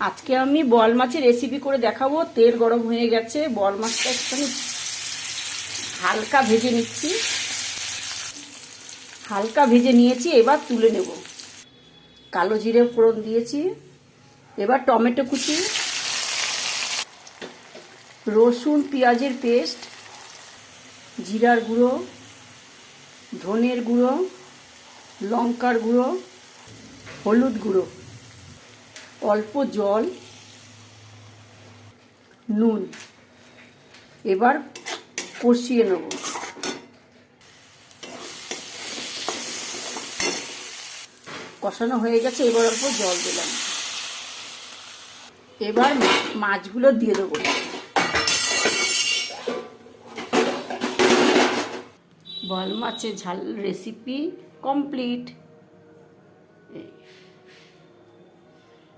আজকে আমি বল মাছের রেসিপি করে দেখাবো। তেল গরম হয়ে গেছে, বল মাছটা একটুখানি হালকা ভেজে নিচ্ছি। হালকা ভেজে নিয়েছি, এবার তুলে নেব। কালো জিরে ফোড়ন দিয়েছি, এবার টমেটো কুচি, রসুন পেঁয়াজের পেস্ট, জিরার গুঁড়ো, ধনের গুঁড়ো, লঙ্কার গুঁড়ো, হলুদ গুঁড়ো, অল্প জল, নুন। এবার কষিয়ে নেব। কষানো হয়ে গেছে, এবার অল্প জল দিলাম। এবার মাছগুলো দিয়ে দেবো। বল মাছের ঝাল রেসিপি কমপ্লিট।